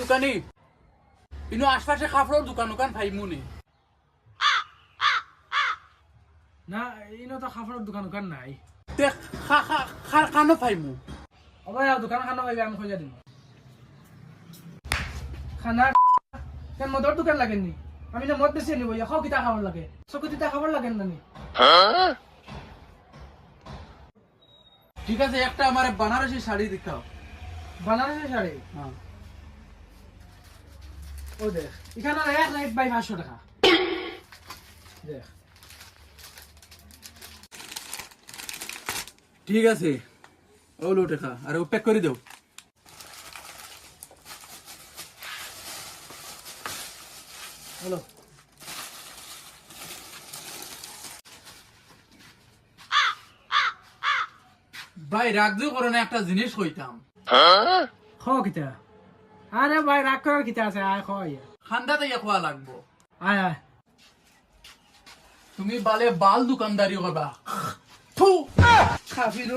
দোকানি ইনো আশপাশে কাপড়ের দোকান পাইমু নি না ইনো তো কাপড়ের দোকান নাই তে খানো পাইমু ওবাই দোকান খানো পাইবে আমি খোঁজা দিম খানা কেন মদর দোকান লাগেন নি আমি না মদ বেশি নিব খাও কিতা খাবার লাগে চকুতিতা খাবার লাগেন না নি ঠিক আছে একটা আমার বানারসি শাড়ি দেখাও বানারসি শাড়ি হ্যাঁ ও দেখ এখানে এক লাইট বাই 500 টাকা দেখ ঠিক আছে ওলো টাকা আর ও প্যাক করে দাও হলো ভাই রাখজু করে না একটা জিনিস কইতাম খাও কিতা আরে ভাই রাগ করার কিতা আছে আয় খাওয়াই খান্দা থেকে খোয়া লাগবো আয় আয় তুমি বালে বাল দোকানদারি করবা থু খাফির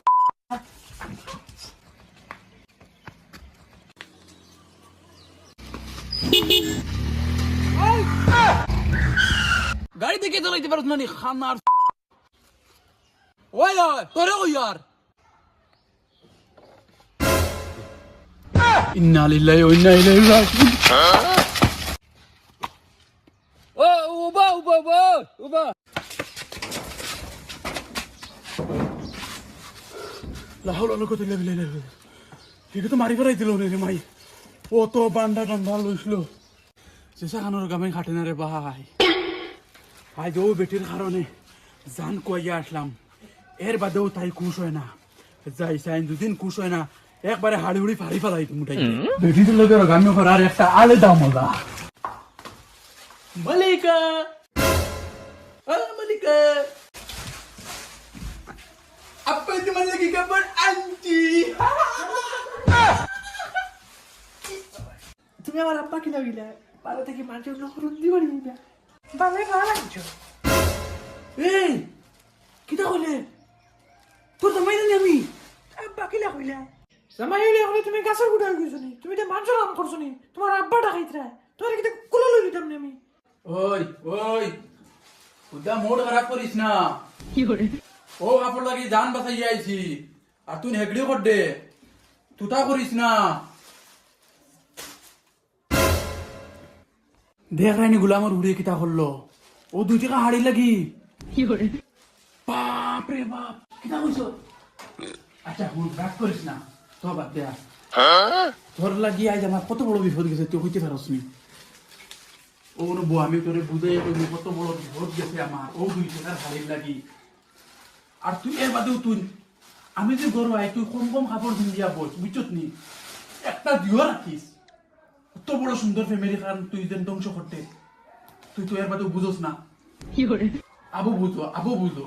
গাড়ি থেকে চালাইতে পারছ না নি খানার ওই তোরে ওই আর ইন্না লিল্লাহি ওয়া ইন্না ইলাইহি রাজিউন ও উবা লা হাওলা ওয়ালা কুওয়াতা ইল্লা বিল্লাহ একে তো মারি ফেলাই দিল রে মাই ও তো বান্ডা লইছিল চেষ্টা খানোর গামে খাটে না রে ভাই আজ ও বেটির কারণে জান কইয়া আসলাম এর বাদেও তাই খুশ হয় না যাই সাইন দুদিন খুশ হয় না একবারে হাড়ি হুড়ি ফাড়ি ফেলাই মুটাই বেটিদের লোকের গামে করার একটা আলাদা মজা মালিকা মালিকা apa itu lagi kabar anji তুমি আমার আব্বা কিনা গিলা বাবা থেকে মার জন্য হরুদ দিবানি না বাবা ভালো লাগছো এই কিটা কইলে তোর জামাই জানি আমি আব্বা কিলা কইলা জামাই হইলে হলে তুমি গাছের গুড়া গেছো নি তুমি তো মাংস রাম করছো নি তোমার আব্বা ডাকাইতরা তোমার কিটা কুলো লই দিতাম না আমি ওই খুদা মোড খারাপ করিস না কি করে ও কাপড় লাগি জান বাঁচাই আইছি আর তুই হেগড়ি কর দে তুতা করিস না দেখ রাইনি গুলামর উড়ে কিতা করলো ও 2 টাকা হাড়ি লাগি কি করে বাপ রে বাপ কিতা কইছো আচ্ছা হুন রাগ করিস না তো বাদ দে তোর লাগি আজ আমার কত বড় বিপদ গেছে তুই কইতে পারছ নি ও বউ আমি তোরে বুঝাই কইনি কত বড় বিপদ গেছে আমার ও 2 টাকার হাড়ি লাগি আর তুই এর বাদেও তুই আমি যে গরু আই তুই কম কাপড় কিন দিয়া বস বুঝছত নি একটা দিও রাখিস কত বড় সুন্দর ফ্যামিলি কারণ তুই যেন ধ্বংস করতে তুই তো এর বাদেও বুঝোস না কি করে আবু বুঝো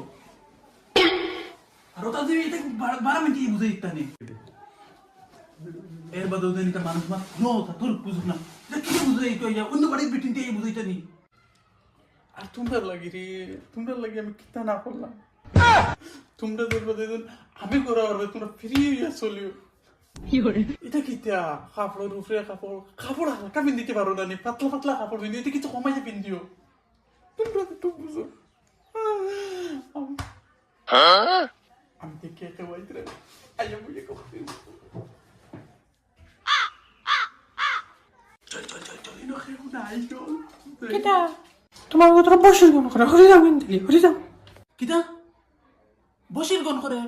আর ওটা যে এটা 12 মিনিট বুঝে ইত্যানি এর বাদেও দেন এটা মানুষ মা নো তোর বুঝো না এটা কি বুঝে এই তো অন্য বাড়ির বিটিনতে এই বুঝে ইত্যানি আর তোমরা লাগি আমি কিতা না করলাম তোমরা দেখবে দেখুন আমি করা পারবে তোমরা ফ্রি হইয়া চলিও কি করে এটা কিতা কাপড়ের উপরে কাপড় হালকা পিন্দিতে পারো না নি পাতলা কাপড় পিন্দিও এটা কিছু কমাইয়া পিন্দিও তোমরা তো বুঝো আমি দেখে একটা বাইতে রে আইয়া বুঝে কমাতে চল ইনো খেয়ে না আই চল কিটা তোমার কত বসে কোন করে হরি যাও কিন্তু হরি যাও কিতা বসির গন করে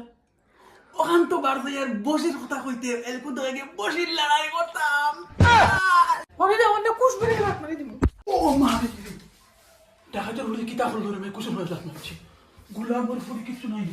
ওখান তো বাড়তে আর বসির কথা কইতে এলকু তো আগে বসির লড়াই করতাম হরি যাও অন্য কুশ বেরে লাগ মারি দিমু ও মা রে ডাকাতের হলে কিতা হল ধরে আমি কুসুম হয়ে লাগ মারছি গুলামর ফুরি কিছু নাই